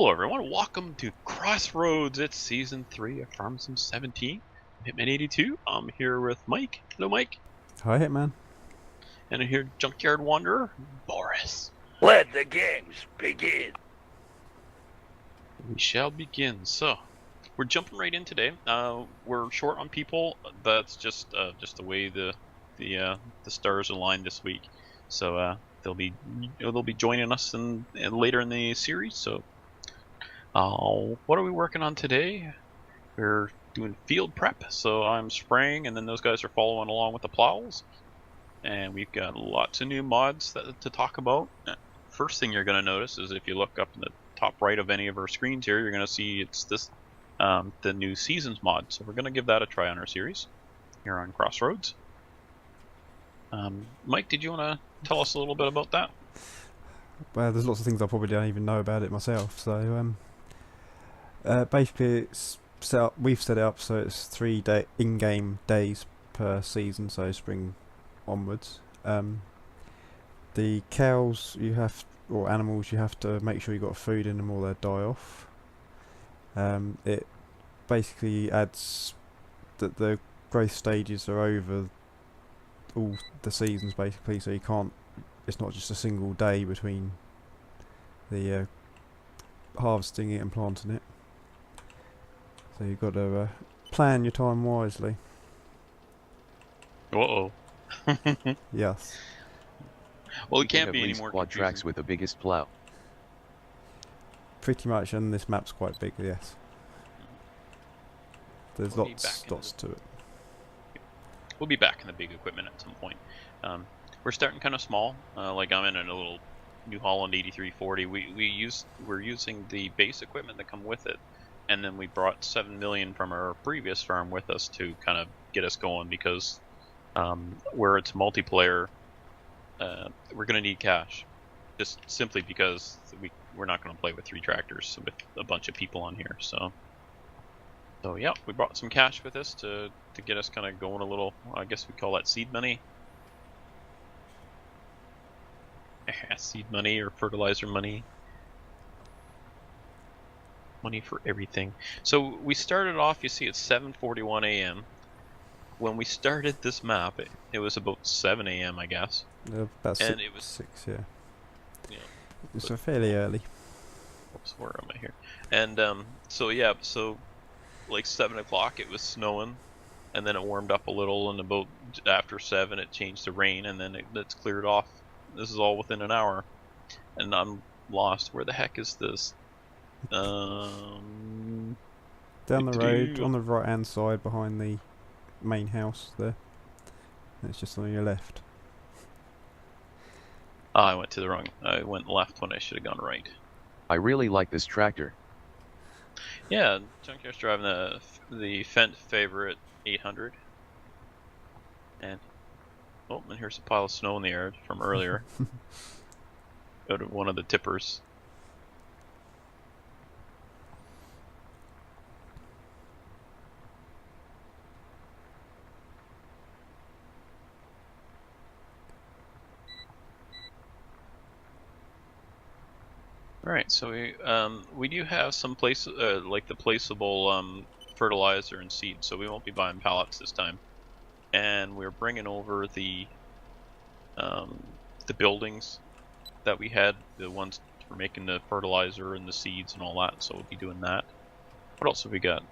Hello everyone, welcome to Crossroads. It's Season 3 of Farm Sim 17. I'm Hitman82. I'm here with Mike. Hello Mike. Hi Hitman. And I'm here Junkyard Wanderer, Boris. Let the games begin. We shall begin. So, we're jumping right in today. We're short on people. That's just the way the stars aligned this week. So they'll be joining us later in the series. So what are we working on today? We're doing field prep, so I'm spraying, and then those guys are following along with the plows. And we've got lots of new mods to talk about. First thing you're going to notice is if you look up in the top right of any of our screens here, you're going to see it's this the new Seasons mod. So we're going to give that a try on our series here on Crossroads. Mike, did you want to tell us a little bit about that? Well, there's lots of things I probably don't even know about it myself. So basically, it's set up. We've set it up so it's 3 in-game days per season, so spring onwards. The cows or animals, you have to make sure you've got food in them or they'll die off. It basically adds that the growth stages are over all the seasons basically, so you can't. It's not just a single day between the harvesting it and planting it. So you've got to plan your time wisely. Uh-oh. Yes. Well, it can't be any more quad tracks with the biggest plow. Pretty much, and this map's quite big, yes. There's lots to it. We'll be back in the big equipment at some point. We're starting kind of small. Like I'm in a little New Holland 8340. We're using the base equipment that come with it, and then we brought 7 million from our previous farm with us to kind of get us going, because where it's multiplayer, we're going to need cash, just simply because we're not going to play with 3 tractors with a bunch of people on here. So yeah, we brought some cash with us to get us kind of going a little. I guess we call that seed money. Seed money or fertilizer money. Money for everything. So we started off, you see, at 7:41 a.m. When we started this map, it was about 7 a.m. I guess. About and 6, it was 6, yeah. Yeah. It's fairly early. Oops, where am I here? And so like 7 o'clock it was snowing, and then it warmed up a little, and about after 7 it changed to rain, and then it's cleared off. This is all within an hour, and I'm lost. Where the heck is this? Down the road, on the right hand side behind the main house there. And it's just on your left. Oh, I went left when I should have gone right. I really like this tractor. Yeah, Junkyard's driving the Fendt favorite 800. And here's a pile of snow in the yard from earlier. Out of one of the tippers. Alright, so we do have some like the placeable fertilizer and seed, so we won't be buying pallets this time. And we're bringing over the buildings that we had, the ones for making the fertilizer and the seeds and all that, so we'll be doing that. What else have we got?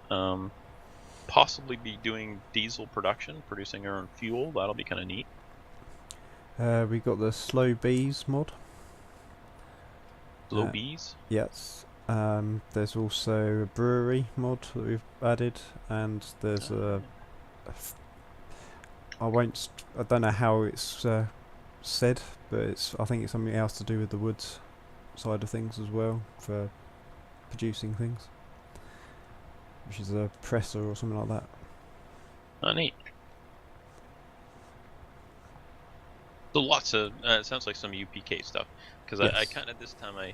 Possibly be doing diesel production, producing our own fuel. That'll be kind of neat. We got the slow bees mod. Slow bees? Yes. There's also a brewery mod that we've added, and there's I don't know how it's said, but I think it's something else to do with the woods side of things as well, for producing things, which is a presser or something like that. Oh, neat. So lots of it sounds like some UPK stuff, because yes. I kind of this time I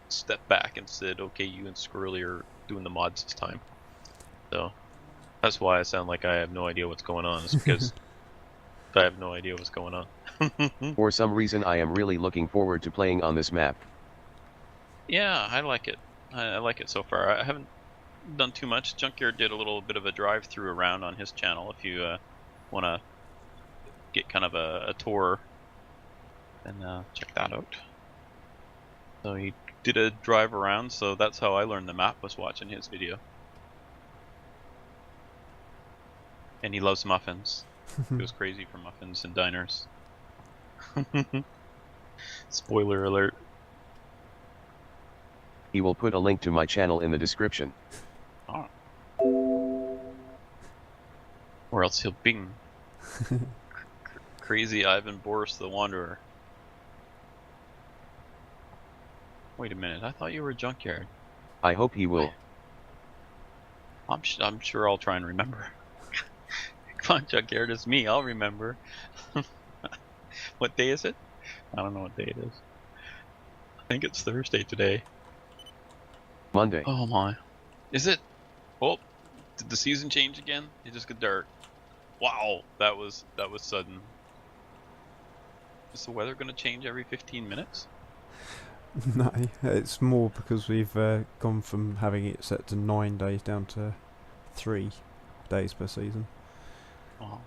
stepped back and said, okay, you and Squirrely are doing the mods this time, so that's why I sound like I have no idea what's going on. It's because I have no idea what's going on. For some reason I am really looking forward to playing on this map. Yeah, I like it. I like it so far. I haven't done too much. Junkyard did a little bit of a drive-through around on his channel. If you want to get kind of a tour, then check that out. So he did a drive around, so that's how I learned the map, was watching his video. And he loves muffins. He goes crazy for muffins and diners. Spoiler alert. He will put a link to my channel in the description. Oh. Or else he'll bing. Crazy Ivan Boris the Wanderer. Wait a minute, I thought you were a junkyard. I hope he will. I'm sure I'll try and remember. Come on, junkyard, it's me, I'll remember. What day is it? I don't know what day it is. I think it's Thursday today. Monday. Oh my. Is it? Oh, did the season change again? It just got dark. Wow, that was sudden. Is the weather going to change every 15 minutes? No, it's more because we've gone from having it set to 9 days down to 3 days per season. Oh.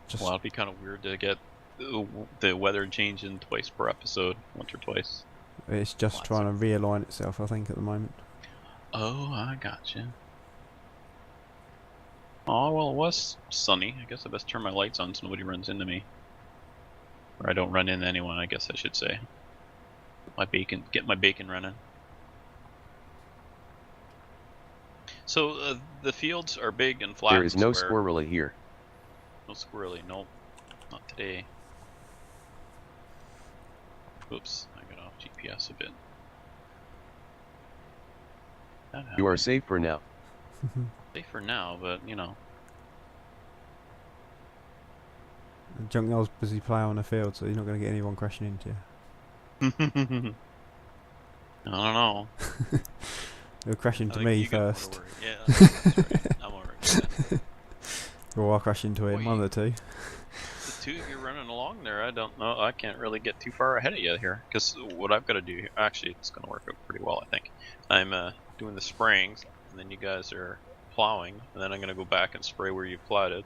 Just Well, it'd be kind of weird to get the weather changing twice per episode, once or twice. it's just Lots trying to realign itself, I think, at the moment. Oh, I gotcha. Oh, well, it was sunny. I guess I best turn my lights on so nobody runs into me. Or I don't run into anyone, I guess I should say. Get my bacon running. So, the fields are big and flat. There is no square. squirrely here. No squirrely, nope. Not today. Oops, I got off GPS a bit. You are safe for now. safe for now, but you know. Junkyard's busy ploughing a field, so you're not going to get anyone crashing into you. I don't know. They'll crash I into think me you got more to first. worry. Yeah, that's right. I'm alright with that. Or I'll crash into him, Boy, one of the two. The two of you running along there, I don't know. I can't really get too far ahead of you here. Because what I've got to do here, actually, it's going to work out pretty well, I think. I'm doing the sprayings, and then you guys are plowing, and then I'm going to go back and spray where you've plowed,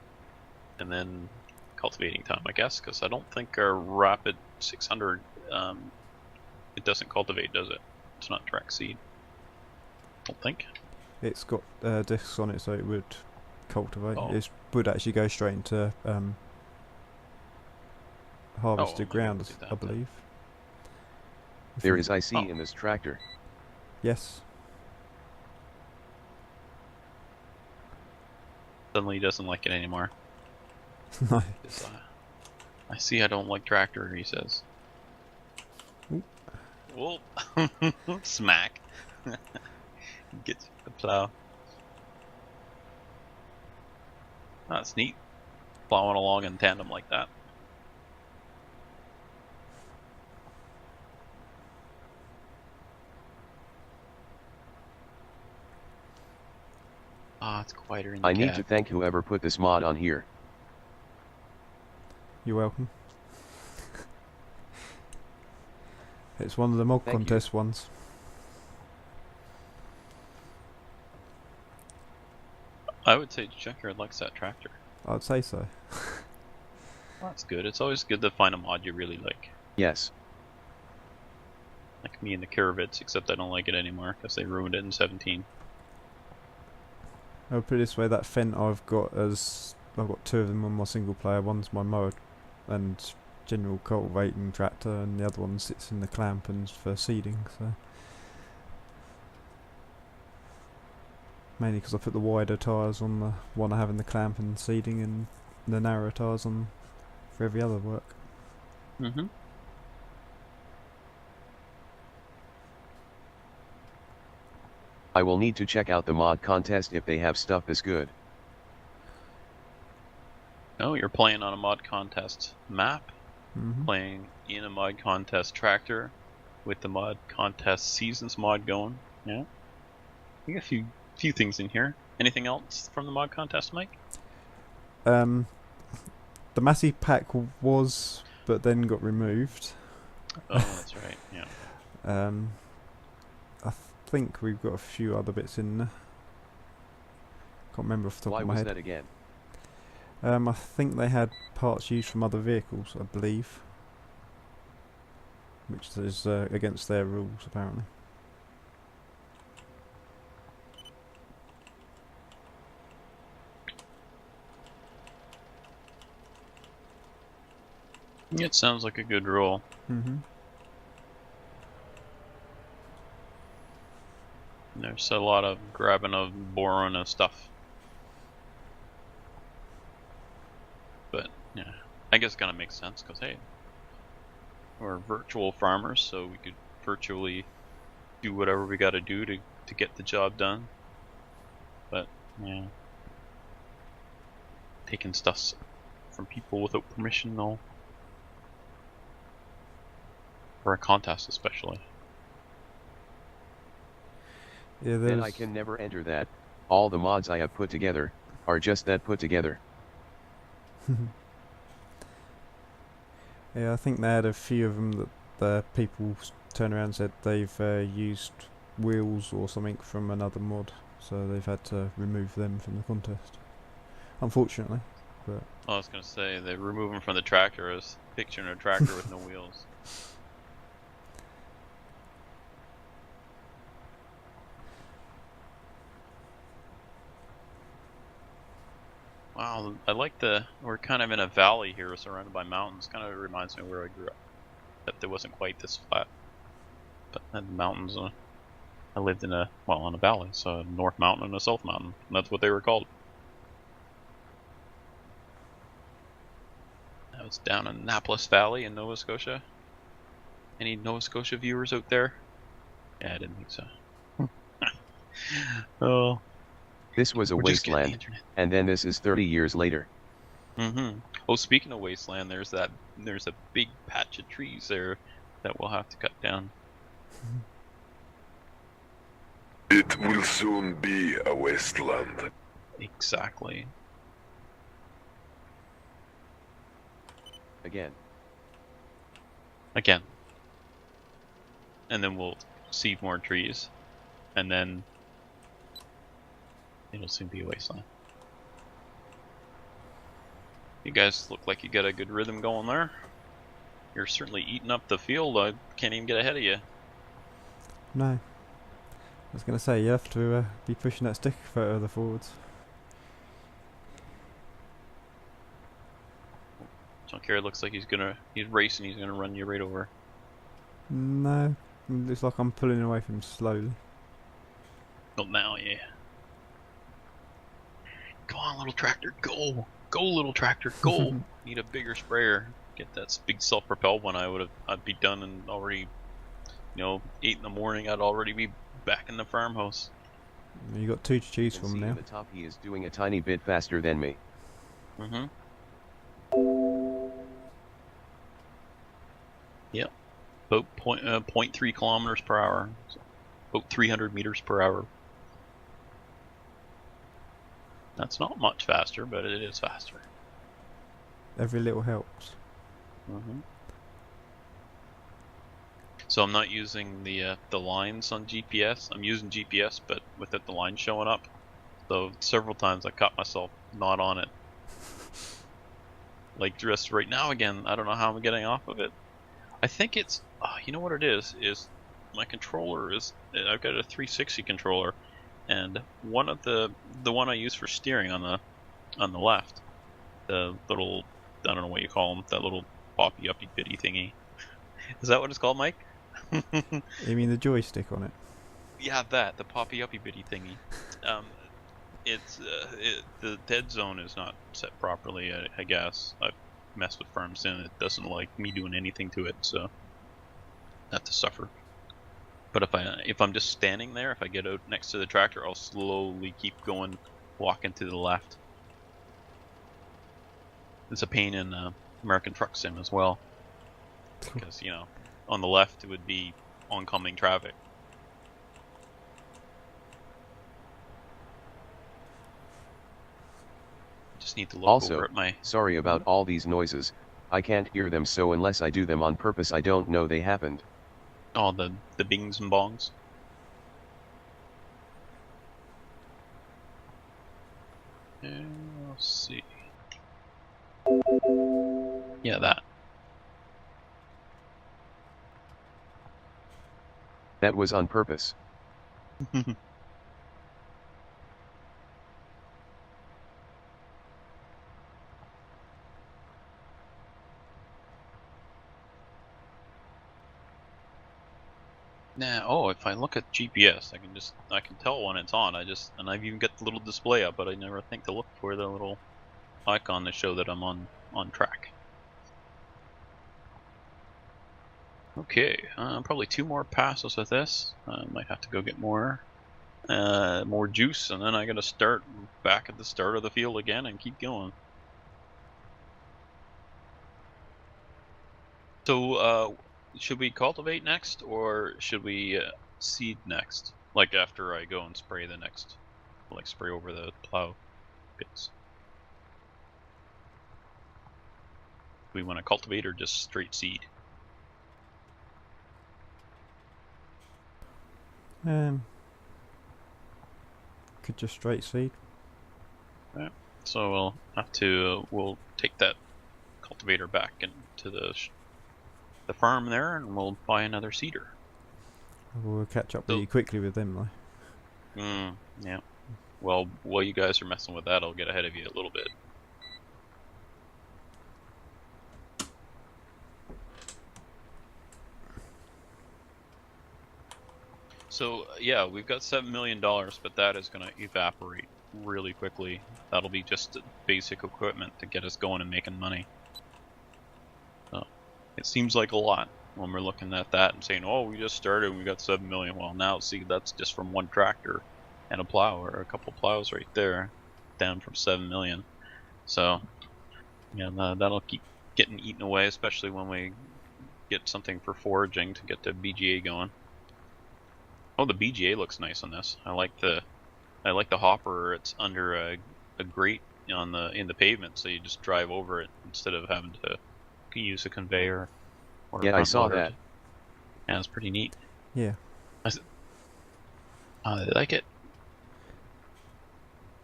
and then cultivating time, I guess, because I don't think our Rapid 600, it doesn't cultivate, does it? It's not direct seed. I don't think. It's got discs on it, so it would cultivate. Oh. It would actually go straight into harvested Oh, ground, maybe we'll do I that then. believe. If There you- is IC Oh. in this tractor. Yes. Suddenly he doesn't like it anymore. No. I see I don't like tractor, he says. Oop. Whoop. Smack. Gets the plow. That's neat. Plowing along in tandem like that. Ah, it's quieter in the I need cab. to thank whoever put this mod on here. You're welcome. It's one of the mod Thank you. contest ones. I would say Junkyard likes that tractor. I'd say so. That's good. It's always good to find a mod you really like. Yes. Like me and the Caravits, except I don't like it anymore because they ruined it in 17. I'll put it this way, that Fent I've got two of them on my single player. One's my mower and general cultivating tractor, and the other one sits in the clamp and for seeding, so mainly because I put the wider tyres on the one I have in the clamp and seeding, and the narrow tyres on for every other work. Mm-hmm. I will need to check out the mod contest if they have stuff this good. No, you're playing on a mod contest map, Mm-hmm. playing in a mod contest tractor, with the mod contest seasons mod going. Yeah, we got a few things in here. Anything else from the mod contest, Mike? The Massey pack was, but then got removed. Oh, that's right. Yeah. I think we've got a few other bits in there. Can't remember off the top Why of my was head. that again? I think they had parts used from other vehicles, I believe. Which is against their rules, apparently. It sounds like a good rule. There's a lot of grabbing of boron and stuff. But, yeah, I guess it kind of makes sense, because, hey, we're virtual farmers, so we could virtually do whatever we gotta do to get the job done. But, yeah, taking stuff from people without permission, though. For a contest, especially. Yeah, Then I can never enter that. All the mods I have put together are just that put together. Yeah, I think they had a few of them that the people turned around and said they've used wheels or something from another mod, so they've had to remove them from the contest. Unfortunately, but I was gonna say, they remove them from the tractor as picturing a tractor with no wheels. Wow, I like we're kind of in a valley here surrounded by mountains. Kind of reminds me of where I grew up. Except it wasn't quite this flat. But the mountains, I lived in on a valley, so a North Mountain and a South Mountain. And that's what they were called. I was down in Annapolis Valley in Nova Scotia. Any Nova Scotia viewers out there? Yeah, I didn't think so. Oh. This was a We're just getting the wasteland, internet. and then this is 30 years later. Oh, speaking of wasteland, there's a big patch of trees there that we'll have to cut down. It will soon be a wasteland. Exactly. Again. And then we'll seed more trees, and then it'll soon be a wasteland. You guys look like you got a good rhythm going there. You're certainly eating up the field. I can't even get ahead of you. no. I was going to say, you have to be pushing that stick further forwards. Junkyard looks like he's racing, he's gonna run you right over. No, it looks like I'm pulling away from him slowly. Well, now, yeah. Go on, little tractor, go! Go, little tractor, go! Need a bigger sprayer. Get that big self-propelled one. I'd be done and already, 8 in the morning. I'd already be back in the farmhouse. You got two to choose You can from see now. at the top he is doing a tiny bit faster than me. Yep. About 0.3 kilometers per hour. So about 300 meters per hour. That's not much faster, but it is faster. Every little helps. So I'm not using the lines on GPS. I'm using GPS, but without the line showing up. So several times I caught myself not on it. Like just right now again, I don't know how I'm getting off of it. I think it's, you know what it is my controller I've got a 360 controller, and one of the one I use for steering on the left, the little, I don't know what you call them, that little poppy uppy bitty thingy. Is that what it's called, Mike? You mean the joystick on it? Yeah, the poppy uppy bitty thingy. The dead zone is not set properly. I guess I've messed with farms and it doesn't like me doing anything to it, so I have to suffer. But if I'm just standing there, if I get out next to the tractor, I'll slowly keep going, walking to the left. It's a pain in American Truck Sim as well, because on the left it would be oncoming traffic. Just need to look Also, over at my... sorry about all these noises, I can't hear them, so unless I do them on purpose I don't know they happened. Oh, the bings and bongs. And let's see. Yeah, that. That was on purpose. Now, oh, if I look at GPS, I can tell when it's on. And I've even got the little display up, but I never think to look for the little icon to show that I'm on track. Okay, probably 2 more passes with this. Might have to go get more juice, and then I gotta start back at the start of the field again and keep going. So, should we cultivate next, or should we seed next? Like after I go and spray the next, like spray over the plow bits. Do we want to cultivate or just straight seed? Could just straight seed. Right. So we'll take that cultivator back into the farm there, and we'll buy another seeder. We'll catch up really quickly with them though. Yeah. Well, while you guys are messing with that, I'll get ahead of you a little bit. So yeah, we've got $7 million, but that is going to evaporate really quickly. That'll be just basic equipment to get us going and making money. So it seems like a lot when we're looking at that and saying, "Oh, we just started and we got 7 million." Well, now see, that's just from one tractor and a plow, or a couple plows right there, down from 7 million. So yeah, that'll keep getting eaten away, especially when we get something for foraging to get the BGA going. Oh, the BGA looks nice on this. I like the hopper. It's under a grate in the pavement, so you just drive over it instead of having to use a conveyor. Or Yeah, I saw that. Yeah, it's pretty neat. Yeah. I like it.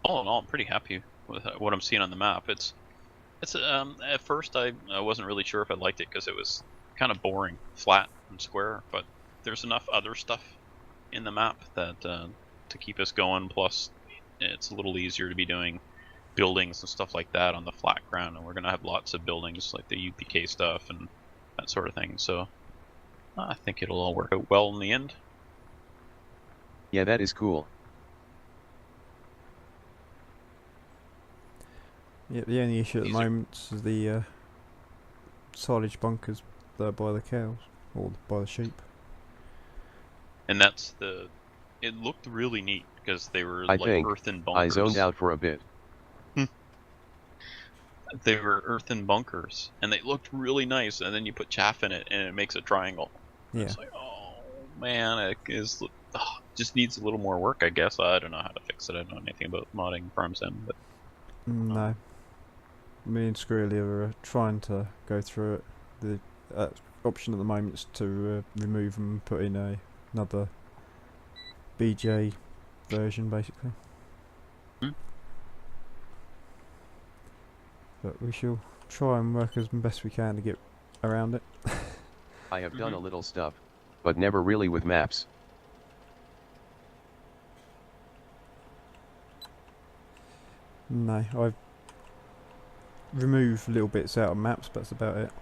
All in all, I'm pretty happy with what I'm seeing on the map. It's at first I wasn't really sure if I liked it because it was kind of boring, flat and square. But there's enough other stuff in the map that to keep us going. Plus, it's a little easier to be doing buildings and stuff like that on the flat ground, and we're gonna have lots of buildings like the UPK stuff and that sort of thing. So I think it'll all work out well in the end. Yeah, that is cool. Yeah, the only issue at the moment is the silage bunkers there by the cows or by the sheep. And that's it looked really neat because they were I like think earthen bunkers. I zoned out for a bit. They were earthen bunkers, and they looked really nice. And then you put chaff in it, and it makes a triangle. Yeah. It's like, oh man, just needs a little more work, I guess. I don't know how to fix it. I don't know anything about modding farm sim, but no. Me and Squirrely are trying to go through it. The option at the moment is to remove and put in another BJ version, basically. But we shall try and work as best we can to get around it. I have done a little stuff, but never really with maps. No, I've removed little bits out of maps, but that's about it.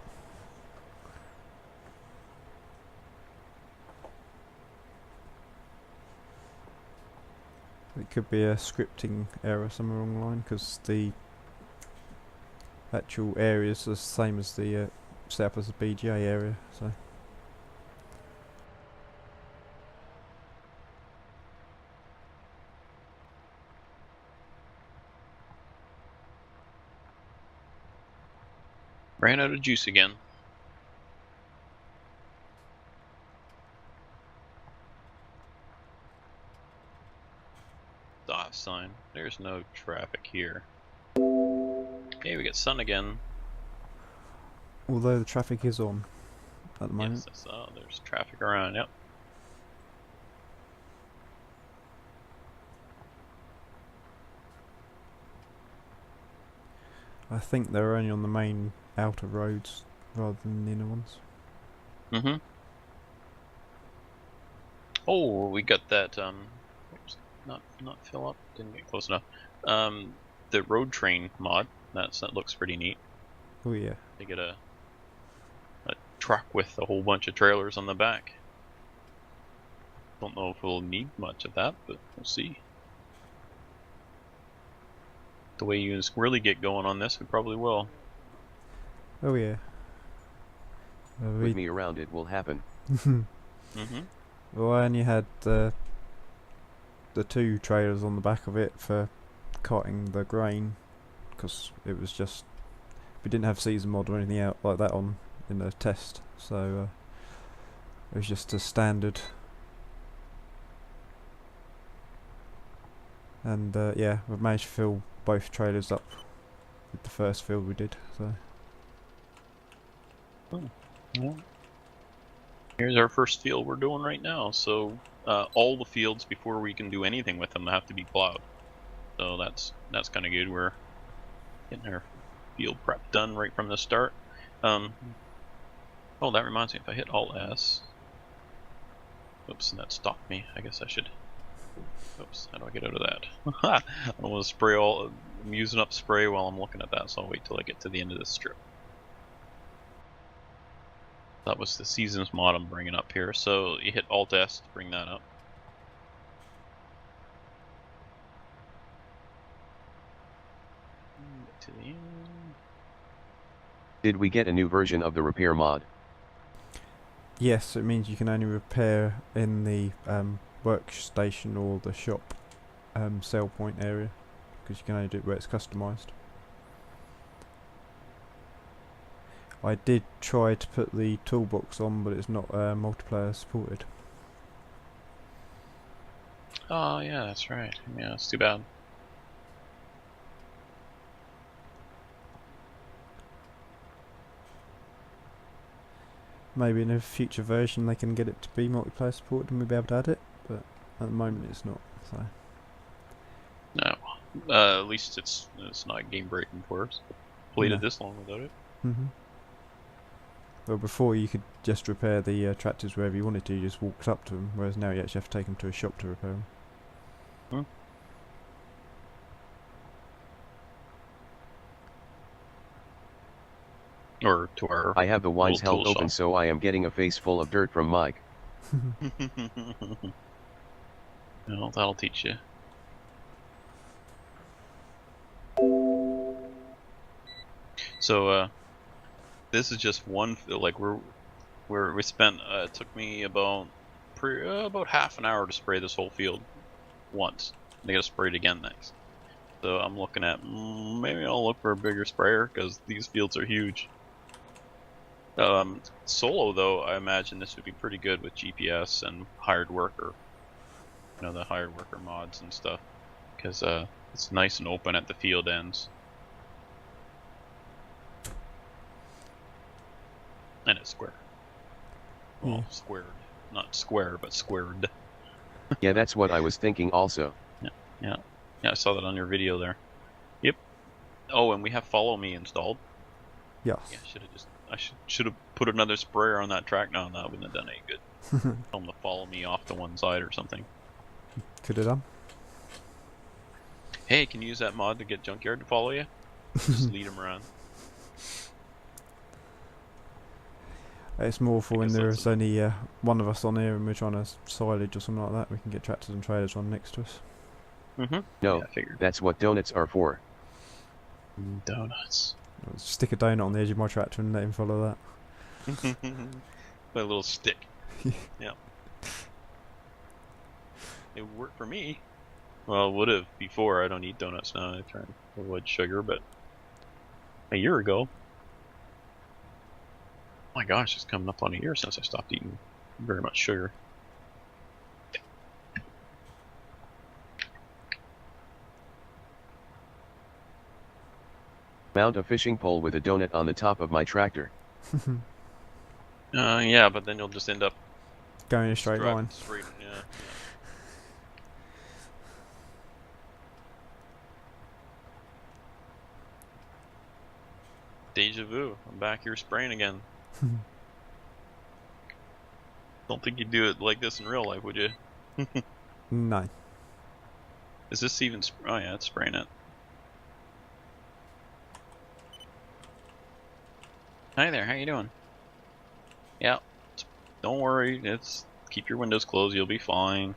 It could be a scripting error somewhere along the line, because the actual area is the same as the setup as the BGA area, so. ran out of juice again. Stop sign. There's no traffic here. Okay, we get sun again. Although the traffic is on. at the moment. Yes, I saw. There's traffic around. Yep. I think they're only on the main outer roads rather than the inner ones. Mm-hmm. Oh, we got that. Oops, not fill up. Didn't get close enough. The road train mod. That looks pretty neat. Oh yeah. They get a truck with a whole bunch of trailers on the back. Don't know if we'll need much of that, but we'll see. The way you really get going on this, we probably will. Oh yeah. With me around, it will happen. Mm-hmm. Well, I only had the 2 trailers on the back of it for carting the grain, because it was just, we didn't have season mod or anything out like that on in the test, so it was just a standard. And yeah, we've managed to fill both trailers up with the first field we did. So Yeah. Here's our first field we're doing right now. So all the fields before we can do anything with them have to be plowed. So that's kind of good. We're getting our field prep done right from the start. Oh, that reminds me. If I hit Alt S, oops, and that stopped me. I guess I should. Oops, how do I get out of that? I don't want to spray all. I'm using up spray while I'm looking at that, so I'll wait till I get to the end of this strip. That was the seasons mod I'm bringing up here. So you hit Alt S to bring that up. Get to the end. Did we get a new version of the repair mod? yes, it means you can only repair in the workstation or the shop sell point area, because you can only do it where it's customised. I did try to put the toolbox on, but it's not multiplayer supported. Oh yeah, that's right. Yeah, it's too bad. Maybe in a future version they can get it to be multiplayer supported and we'll be able to add it, but at the moment it's not. So No, at least it's not game breaking for us. Played No. it this long without it. Well, before you could just repair the tractors wherever you wanted to, you just walked up to them, whereas now you actually have to take them to a shop to repair them. Or to our. I have the wines Little held tool open, shop. so I am getting a face full of dirt from Mike. Well, that'll teach you. So this is just one. Like we spent. It took me about half an hour to spray this whole field once. They gotta spray it again next. So I'm looking at maybe I'll look for a bigger sprayer because these fields are huge. Solo though, I imagine this would be pretty good with GPS and hired worker. You know, the hired worker mods and stuff, because it's nice and open at the field ends. And it's square. Well, Yeah. squared. Not square, but squared. Yeah, that's what I was thinking also. Yeah, I saw that on your video there. Yep. Oh, and we have Follow Me installed. Yes. Yeah, I should have put another sprayer on that track now, and that wouldn't have done any good. Tell them to follow me off to one side or something. Could have done. Hey, can you use that mod to get Junkyard to follow you? Just lead him around. It's more for when guess there's that's only one of us on here and we're trying to silage or something like that. We can get tractors and trailers run next to us. Mm-hmm. No, Yeah, I figured. that's what donuts are for. Donuts. I'll stick a donut on the edge of my tractor and let him follow that. With a little stick. Yeah. It would work for me. Well, it would have before. I don't eat donuts now. I try and avoid sugar, but a year ago. Oh my gosh, it's coming up on a year since I stopped eating very much sugar. Mount a fishing pole with a donut on the top of my tractor. Yeah, but then you'll just end up Going in a straight driving line. straight. Yeah. Deja vu. I'm back here spraying again. Don't think you'd do it like this in real life, would you? No. Is this even? Oh yeah, it's spraying it. Hi there. How you doing? Yeah. Don't worry. It's keep your windows closed. You'll be fine.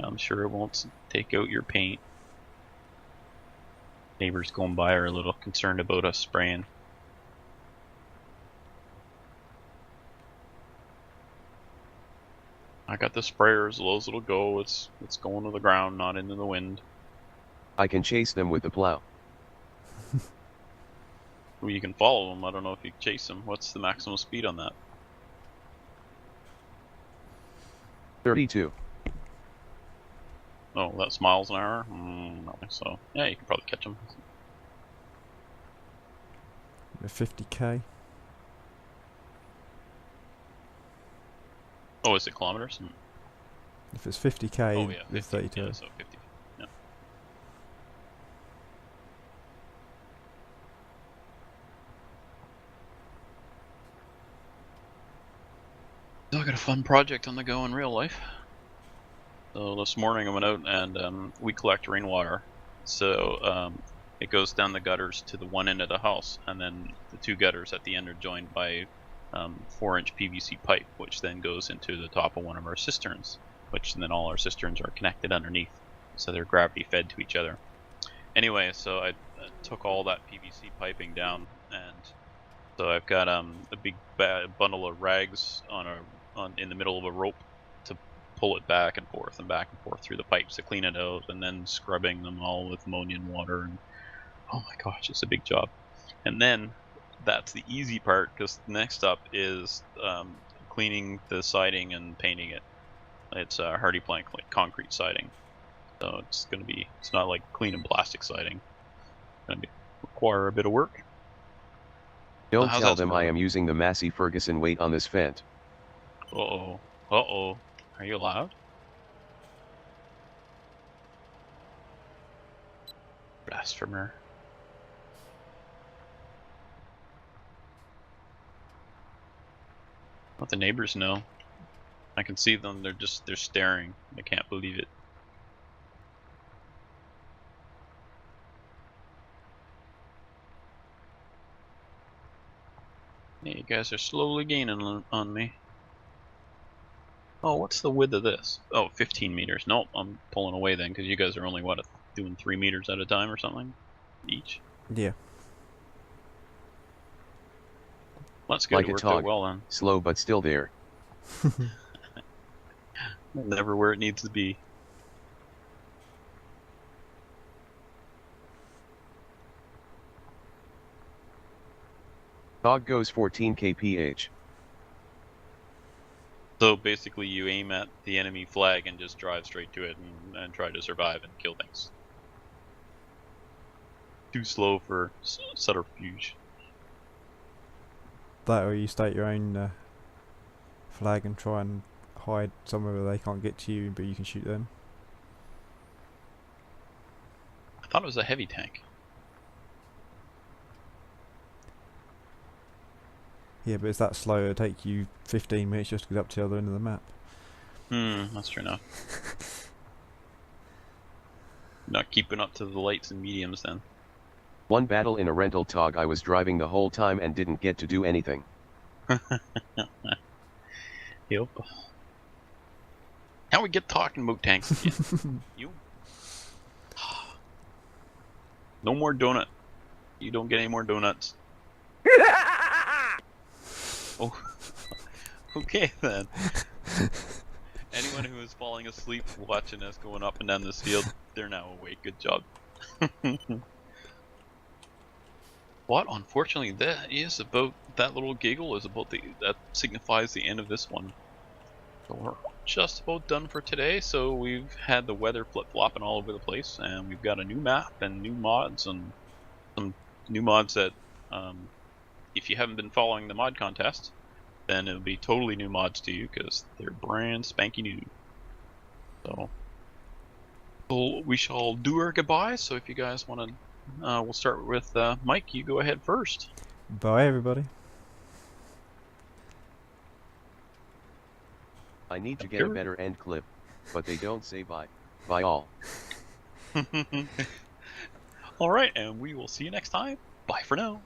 I'm sure it won't take out your paint. Neighbors going by are a little concerned about us spraying. I got the sprayer as low as it'll go. It's going to the ground, not into the wind. I can chase them with the plow. Well, you can follow them. I don't know if you can chase them. What's the maximum speed on that? 32. Oh, that's miles an hour? No, so yeah, you can probably catch them. 50k. Oh, is it kilometers? If it's 50k, Oh yeah, 50. it's 32. Yeah, so 50. Yeah. So I got a fun project on the go in real life. So this morning I went out and we collect rainwater. So it goes down the gutters to the one end of the house, and then the two gutters at the end are joined by 4-inch PVC pipe, which then goes into the top of one of our cisterns, which then all our cisterns are connected underneath, so they're gravity fed to each other. Anyway, so I took all that PVC piping down, and so I've got a big bundle of rags in the middle of a rope to pull it back and forth through the pipes to clean it out, and then scrubbing them all with ammonia and water. And oh my gosh, it's a big job. And then that's the easy part, because next up is cleaning the siding and painting it. It's hardy plank, like concrete siding. So it's not like cleaning plastic siding. It's going to require a bit of work. Don't how's tell that them I going? am using the Massey Ferguson weight on this vent. Uh-oh. Uh-oh. Are you allowed? Blasphemer. Let the neighbors know. I can see them, they're staring. They can't believe it. Yeah, you guys are slowly gaining on me. Oh, what's the width of this? Oh, 15 meters. Nope, I'm pulling away then, because you guys are only, what, doing 3 meters at a time or something? Each? Yeah. Well, that's good, Like it a worked out tog. well then. Slow but still there. Never where it needs to be. Tog goes 14 kph. So basically you aim at the enemy flag and just drive straight to it and try to survive and kill things. Too slow for subterfuge. That or you state your own flag and try and hide somewhere where they can't get to you, but you can shoot them. I thought it was a heavy tank. Yeah, but it's that slow, it'll take you 15 minutes just to get up to the other end of the map. That's true enough. Not keeping up to the lights and mediums then. One battle in a rental tog, I was driving the whole time and didn't get to do anything. Yep. How we get talking about tanks again? You? No more donut. You don't get any more donuts. Oh. Okay then. Anyone who is falling asleep watching us going up and down this field, they're now awake. Good job. What? Unfortunately, that little giggle is about that signifies the end of this one. So we're just about done for today. So we've had the weather flip-flopping all over the place, and we've got a new map and new mods and some new mods that, if you haven't been following the mod contest, then it'll be totally new mods to you because they're brand spanky new. So we shall do our goodbyes. So if you guys want to, we'll start with Mike. You go ahead first. Bye, everybody. I need to get a better end clip, but they don't say bye. Bye all. All right, and we will see you next time. Bye for now.